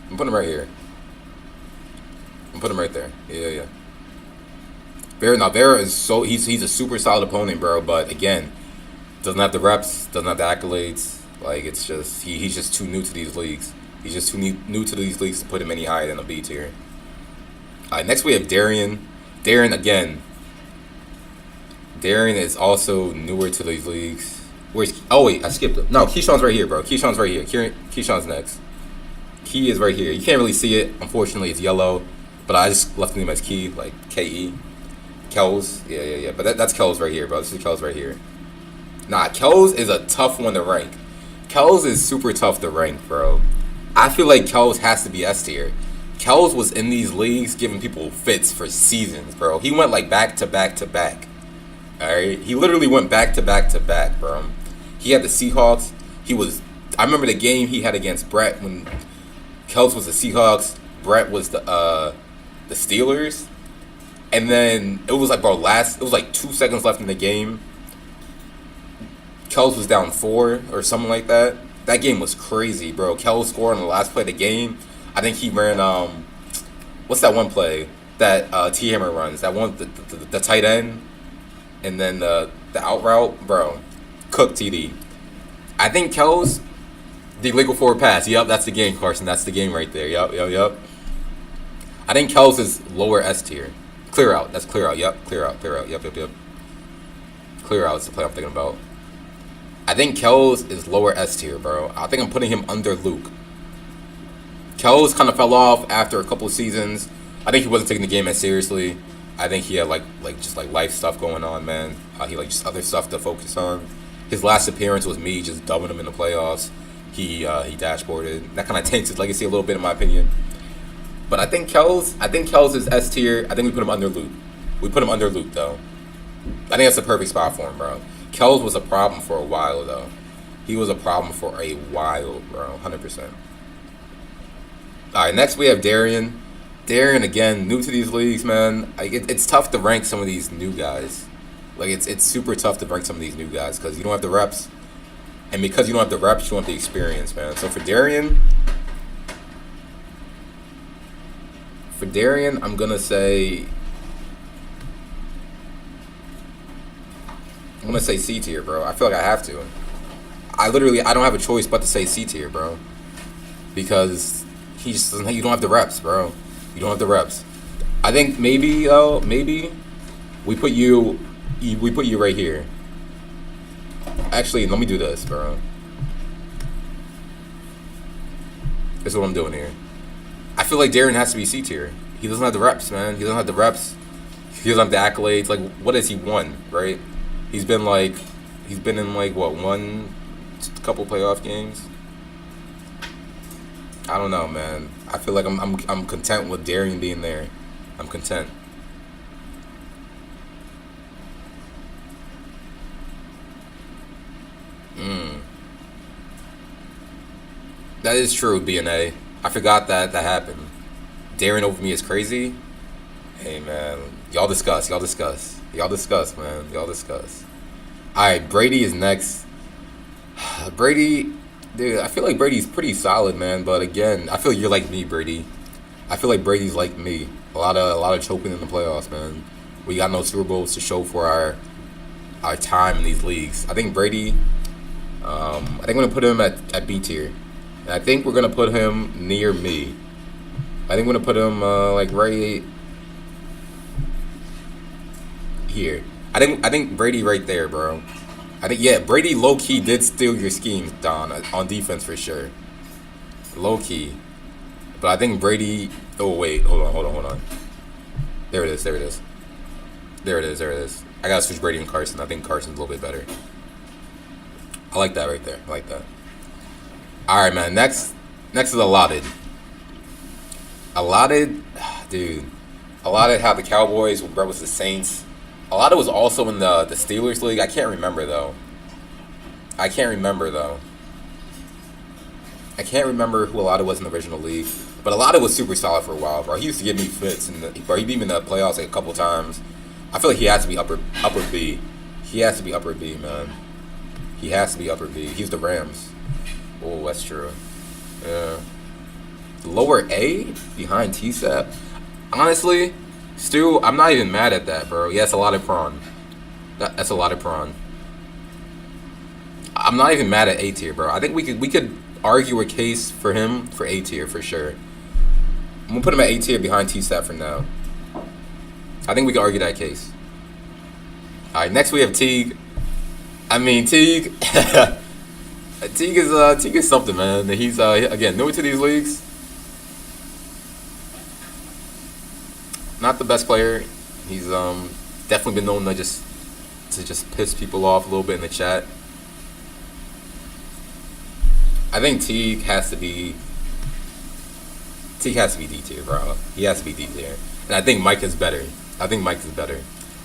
I'm putting him right there. Yeah. Vero is he's a super solid opponent, bro. But again, doesn't have the reps, doesn't have the accolades. Like it's just he's just too new to these leagues. He's just too new to these leagues to put him any higher than a B tier. Next we have Darian. Darren again. Darian is also newer to these leagues. Oh wait, I skipped him. No, Keyshawn's right here, bro. Keyshawn's right here. Keyshawn's next. Key is right here. You can't really see it. Unfortunately, it's yellow. But I just left him as Key, like K-E. Kells. Yeah. But that's Kells right here, bro. This is Kells right here. Nah, Kells is a tough one to rank. Kells is super tough to rank, bro. I feel like Kells has to be S tier. Kells was in these leagues giving people fits for seasons, bro. He went like back to back to back. Alright? He literally went back to back to back, bro. He had the Seahawks. I remember the game he had against Brett when Kells was the Seahawks, Brett was the Steelers. And then it was like, bro, it was like 2 seconds left in the game. Kells was down 4 or something like that. That game was crazy, bro. Kells scored on the last play of the game. I think he ran what's that one play that T Hammer runs? That one, the tight end, and then the out route, bro. Cooked TD. I think Kel's the legal forward pass. Yep, that's the game, Carson. That's the game right there. Yep. I think Kel's is lower S tier. Clear out. That's clear out. Yep, clear out. Yep. Clear out is the play I'm thinking about. I think Kel's is lower S tier, bro. I think I'm putting him under Luke. Kel's kind of fell off after a couple of seasons. I think he wasn't taking the game as seriously. I think he had like life stuff going on, man. He just other stuff to focus on. His last appearance was me just dubbing him in the playoffs. He dashboarded. That kind of taints his legacy a little bit, in my opinion. But I think Kel's is S tier. I think we put him under Luke. We put him under Luke though. I think that's the perfect spot for him, bro. Kel's was a problem for a while though. He was a problem for a while, bro. 100%. All right, next we have Darian. Darian, again, new to these leagues, man. It's tough to rank some of these new guys. Like, it's super tough to rank some of these new guys because you don't have the reps. And because you don't have the reps, you don't have the experience, man. So for Darian, I'm going to say C tier, bro. I feel like I have to. I don't have a choice but to say C tier, bro. Because he just doesn't. You don't have the reps, bro. You don't have the reps. I think maybe we put you right here. Actually, let me do this, bro. This is what I'm doing here. I feel like Darren has to be C tier. He doesn't have the reps, man. He doesn't have the reps. He doesn't have the accolades. Like, what has he won, right? He's been in one couple playoff games. I don't know, man. I feel like I'm content with Darian being there. I'm content. That is true, BNA. I forgot that happened. Darren over me is crazy. Hey, man. Y'all discuss, man. Y'all discuss. Alright, Brady is next. Brady, dude, I feel like Brady's pretty solid, man. But again, I feel you're like me, Brady. I feel like Brady's like me. A lot of choking in the playoffs, man. We got no Super Bowls to show for our time in these leagues. I think Brady, I think I'm going to put him at B tier. And I think we're going to put him near me. I think we're going to put him right here. I think Brady right there, bro. I think, Brady low-key did steal your schemes, Don, on defense for sure. Low-key. But I think Brady... Oh, wait. Hold on. There it is. I got to switch Brady and Carson. I think Carson's a little bit better. I like that right there. I like that. All right, man. Next is Allotted. Allotted, dude. Allotted had the Cowboys. Brett was the Saints. Allotted was also in the Steelers league. I can't remember though. I can't remember who Allotted was in the original league. But Allotted was super solid for a while, bro. He used to give me fits, bro, he beat me in the playoffs a couple times. I feel like he has to be upper B. He has to be upper B, man. He has to be upper B. He's the Rams. Oh, that's true. Yeah. Lower A behind TSAP. Honestly, Stu, I'm not even mad at that, bro. Yeah, that's a lot of prawn. That's a lot of prawn. I'm not even mad at A tier, bro. I think we could argue a case for him for A tier for sure. I'm gonna put him at A tier behind TSAP for now. I think we can argue that case. All right, next we have Teague. I mean, Teague. Teague is something, man. He's again new to these leagues. Not the best player. He's definitely been known to just piss people off a little bit in the chat. I think Teague has to be D tier, bro. He has to be D tier. And I think Mike is better.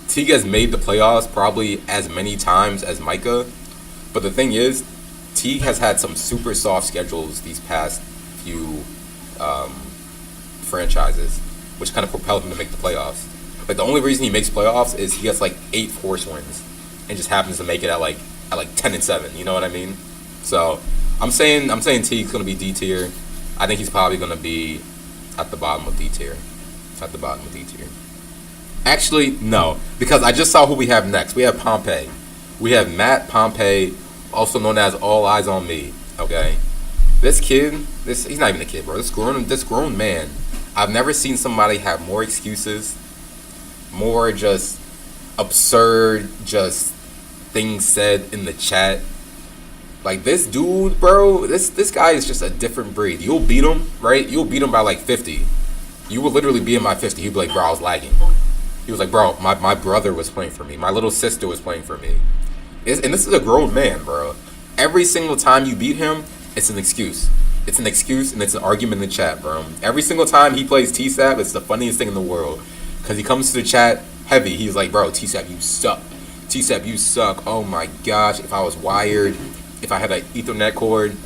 Teague has made the playoffs probably as many times as Micah. But the thing is, Teague has had some super soft schedules these past few franchises, which kind of propelled him to make the playoffs. Like, the only reason he makes playoffs is he gets like 8 force wins and just happens to make it at like 10-7. You know what I mean? So I'm saying Teague's gonna be D tier. I think he's probably gonna be at the bottom of D tier. Actually, no, because I just saw who we have next. We have Pompeii. We have Matt Pompeii also known as All Eyes on Me. Okay, this kid, he's not even a kid, bro. This grown man. I've never seen somebody have more excuses, more just absurd, just things said in the chat. Like this dude, bro. This guy is just a different breed. You'll beat him, right? You'll beat him by like 50. You would literally be in my 50. He'd be like, bro, I was lagging. He was like, bro, my brother was playing for me. My little sister was playing for me. And this is a grown man, bro. Every single time you beat him, it's an excuse. It's an excuse and it's an argument in the chat, bro. Every single time he plays TSAP, it's the funniest thing in the world. Because he comes to the chat heavy. He's like, bro, TSAP, you suck. TSAP, you suck. Oh my gosh, if I was wired, if I had an Ethernet cord.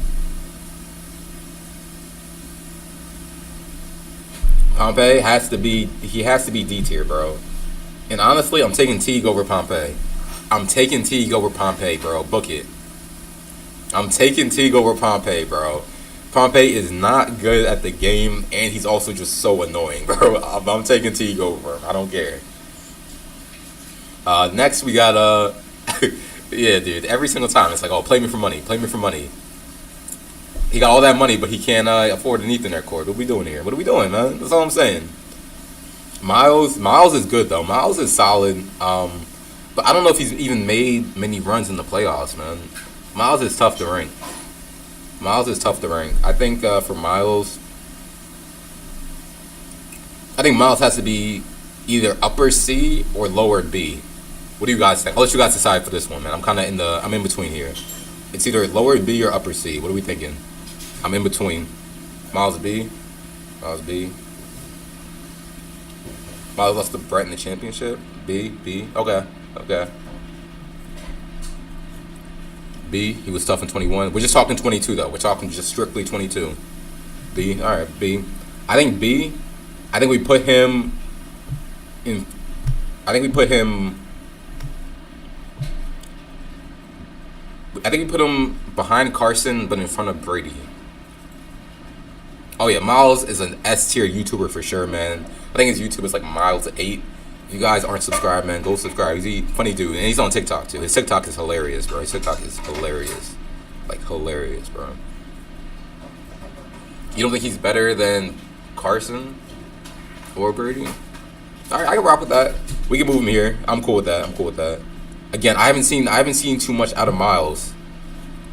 Pompeii has to be D tier, bro. And honestly, I'm taking Teague over Pompeii. I'm taking Teague over Pompeii, bro. Book it. I'm taking Teague over Pompeii, bro. Pompeii is not good at the game, and he's also just so annoying, bro. I'm taking Teague over him. I don't care. Next, we got, yeah, dude. Every single time, it's like, oh, play me for money. Play me for money. He got all that money, but he can't afford an Ethernet cord. What are we doing here? What are we doing, man? That's all I'm saying. Miles is good, though. Miles is solid. But I don't know if he's even made many runs in the playoffs, man. Miles is tough to rank. I think for Miles, I think Miles has to be either upper C or lower B. What do you guys think? I'll let you guys decide for this one, man. I'm in between here. It's either lower B or upper C. What are we thinking? I'm in between. Miles B. Miles lost to Brett in the championship. B. Okay. B. He was tough in 21. We're just talking 22 though. We're talking just strictly 22. B. All right. B. I think B. I think we put him in. I think we put him behind Carson, but in front of Brady. Oh yeah, Miles is an S tier YouTuber for sure, man. I think his YouTube is like Miles8. If you guys aren't subscribed, man, go subscribe. He's a funny dude, and he's on TikTok too. His TikTok is hilarious, bro. His TikTok is hilarious, like hilarious, bro. You don't think he's better than Carson or Brady? All right, I can rock with that. We can move him here. I'm cool with that. Again, I haven't seen too much out of Miles.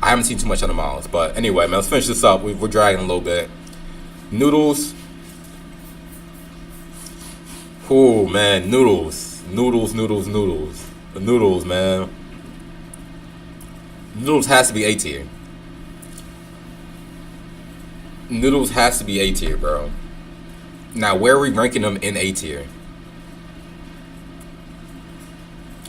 But anyway, man, let's finish this up. We're dragging a little bit. Noodles. Oh man, noodles, man. Noodles has to be A tier. Noodles has to be A tier, bro. Now, where are we ranking them in A tier?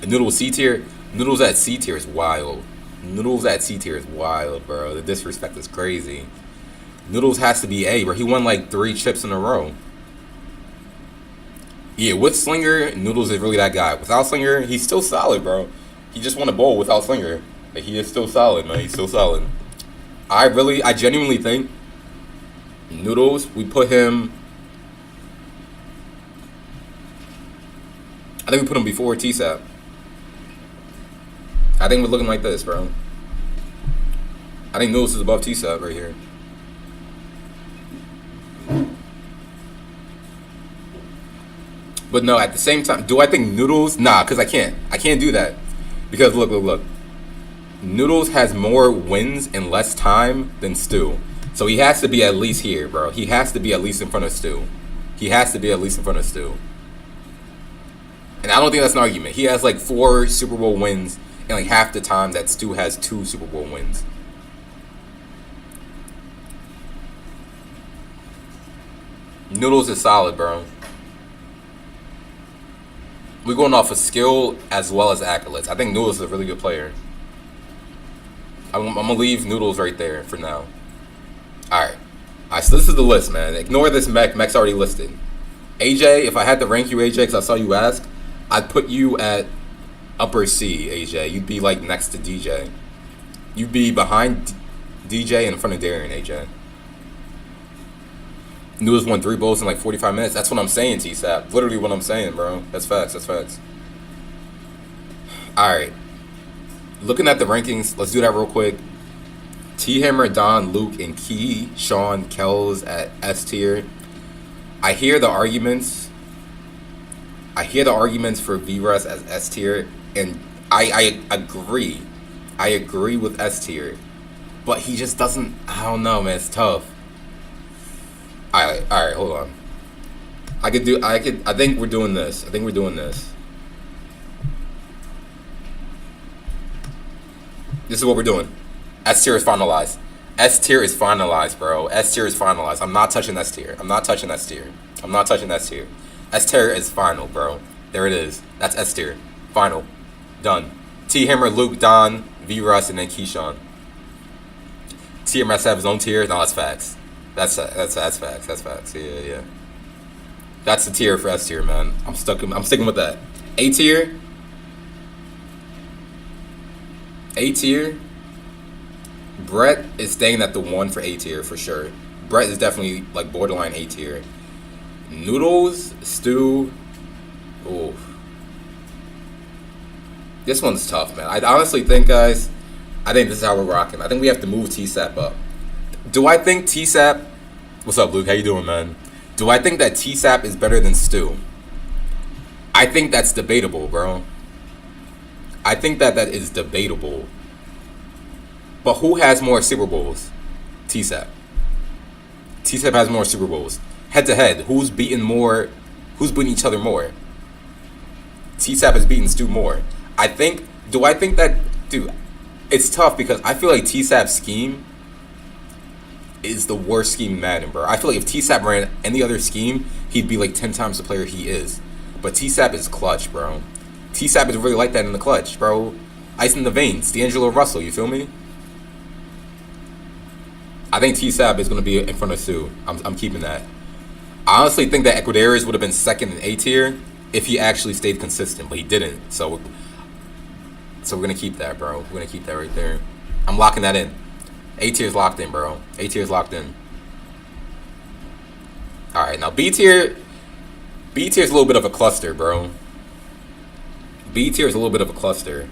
Noodles C tier. Noodles at C tier is wild. Bro. The disrespect is crazy. Noodles has to be A, bro. He won like 3 chips in a row. Yeah, with Slinger, Noodles is really that guy. Without Slinger, he's still solid, bro. He just won a bowl without Slinger. Like, he is still solid, man. He's still solid. I genuinely think Noodles, we put him. I think we put him before TSAP. I think we're looking like this, bro. I think Noodles is above TSAP right here. But no, at the same time, do I think Noodles? Nah, because I can't do that. Because look. Noodles has more wins in less time than Stew. So he has to be at least here, bro. He has to be at least in front of Stew. And I don't think that's an argument. He has like 4 Super Bowl wins in like half the time that Stew has 2 Super Bowl wins. Noodles is solid, bro. We're going off of skill as well as accolades. I think Noodles is a really good player. I'm going to leave Noodles right there for now. Alright, so this is the list, man. Ignore this mech. Mech's already listed. AJ, if I had to rank you, AJ, because I saw you ask, I'd put you at upper C, AJ. You'd be like next to DJ. You'd be behind DJ and in front of Darian, AJ. Noodles won 3 bowls in like 45 minutes. That's what I'm saying, TSAP. Literally what I'm saying, bro. That's facts. Alright. Looking at the rankings, let's do that real quick. T Hammer, Don, Luke, and Key, Sean, Kells at S tier. I hear the arguments. I hear the arguments for V-Russ as S tier, and I agree. I agree with S tier, but he just doesn't. I don't know, man. It's tough. All right. Hold on. I think we're doing this. This is what we're doing. S tier is finalized. S tier is finalized, bro. S tier is finalized. I'm not touching S tier. S tier is final, bro. There it is. That's S tier. Final. Done. T Hammer, Luke, Don, V-Russ, and then Keyshawn. T Hammer has to have his own tier. No, that's facts. That's facts. Yeah. That's the tier for S tier, man. I'm sticking with that. A tier. Brett is staying at the 1 for A tier for sure. Brett is definitely like borderline A tier. Noodles, Stew. Ooh. This one's tough, man. I honestly think, guys, this is how we're rocking. I think we have to move TSAP up. Do I think TSAP... What's up, Luke? How you doing, man? Do I think that TSAP is better than Stew? I think that's debatable, bro. I think that is debatable. But who has more Super Bowls? TSAP. TSAP has more Super Bowls. Head to head, who's beating each other more? TSAP has beaten Stu more. Do I think that, dude, it's tough because I feel like TSAP's scheme is the worst scheme in Madden, bro. I feel like if TSAP ran any other scheme, he'd be like 10 times the player he is. But TSAP is clutch, bro. TSAP is really like that in the clutch, bro. Ice in the veins, D'Angelo Russell, you feel me? I think TSAP is going to be in front of Stu. I'm keeping that. I honestly think that Equidarius would have been second in A tier if he actually stayed consistent, but he didn't. So we're going to keep that, bro. We're going to keep that right there. I'm locking that in. A tier is locked in, bro. A tier is locked in. All right, now B tier is a little bit of a cluster, bro. B tier is a little bit of a cluster.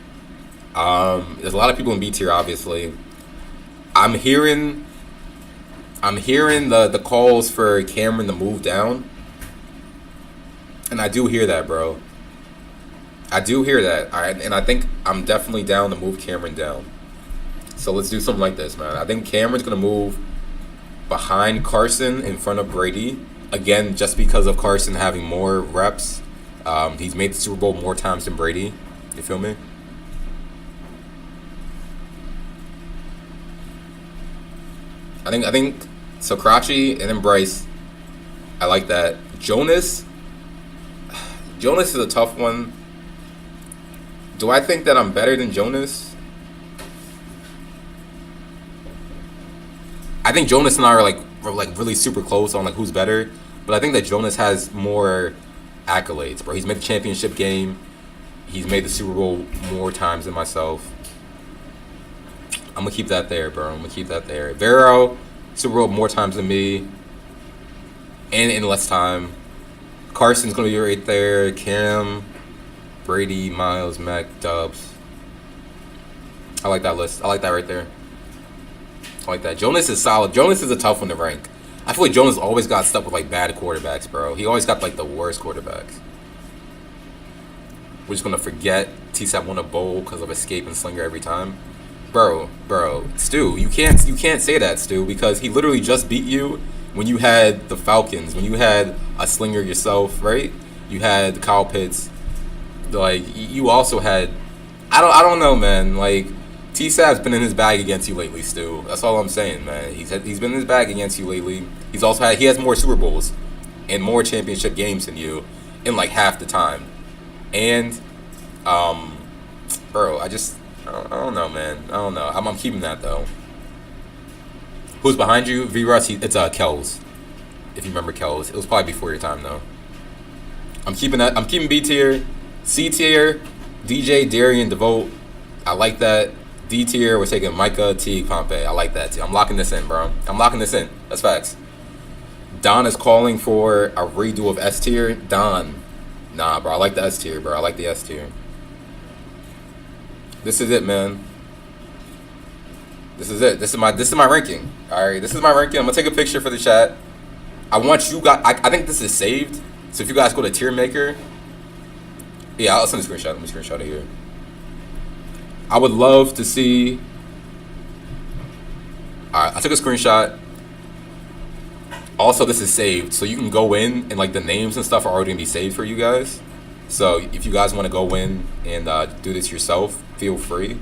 There's a lot of people in B tier, obviously. I'm hearing the calls for Cameron to move down. And I do hear that, bro. I do hear that. All right, and I think I'm definitely down to move Cameron down. So let's do something like this, man. I think Cameron's going to move behind Carson in front of Brady. Again, just because of Carson having more reps. He's made the Super Bowl more times than Brady. You feel me? I think Socrachi and then Bryce. I like that. Jonas is a tough one. Do I think that I'm better than Jonas? I think Jonas and I are like really super close on like who's better, but I think that Jonas has more accolades, bro. He's made the championship game. He's made the Super Bowl more times than myself. I'm gonna keep that there, bro. Vero, Super Bowl more times than me, and in less time. Carson's gonna be right there. Cam, Brady, Miles, Mac, Dubs. I like that list. I like that right there. I like that. Jonas is solid. Jonas is a tough one to rank. I feel like Jonas always got stuck with like bad quarterbacks, bro. He always got like the worst quarterbacks. We're just gonna forget TSAP won a bowl because of escape and slinger every time. Bro, Stu, you can't say that, Stu, because he literally just beat you when you had the Falcons, when you had a slinger yourself, right? You had Kyle Pitts. Like you also had, I don't know, man. Like TSAP's been in his bag against you lately, Stu. That's all I'm saying, man. He's been in his bag against you lately. He has more Super Bowls and more championship games than you in like half the time. And bro, I don't know, man. I don't know. I'm keeping that though. Who's behind you? V-Russ. It's Kells. If you remember Kells, it was probably before your time though. I'm keeping that. I'm keeping B tier, C tier, DJ, Darian, DeVolt. I like that. D tier, we're taking Micah, Teague, Pompeii. I like that too. I'm locking this in, bro. I'm locking this in. That's facts. Don is calling for a redo of S tier. Don, nah, bro. I like the S tier, bro. I like the S tier. This is it, man. This is it. This is my ranking. All right, this is my ranking. I'm gonna take a picture for the chat. I want you guys. I think this is saved. So if you guys go to tier maker, yeah, I'll send a screenshot. Let me screenshot it here. I would love to see. All right, I took a screenshot. Also, this is saved, so you can go in and like the names and stuff are already gonna be saved for you guys. So if you guys want to go in and do this yourself, feel free.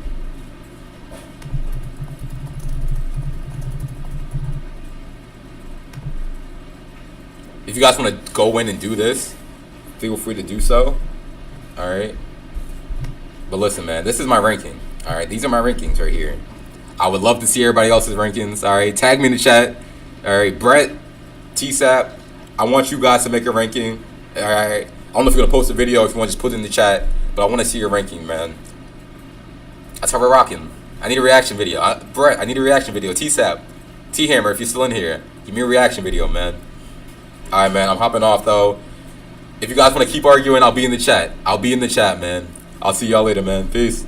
If you guys want to go in and do this, feel free to do so. All right. But listen, man, this is my ranking. All right, these are my rankings right here. I would love to see everybody else's rankings. All right, tag me in the chat. All right, Brett, TSAP, I want you guys to make a ranking. All right. I don't know if you're gonna post a video. If you want, just put it in the chat. But I want to see your ranking, man. That's how we're rocking. I need a reaction video. Brett, I need a reaction video. TSAP, T-Hammer, if you're still in here, give me a reaction video, man. All right, man. I'm hopping off though. If you guys want to keep arguing, I'll be in the chat. I'll be in the chat, man. I'll see y'all later, man. Peace.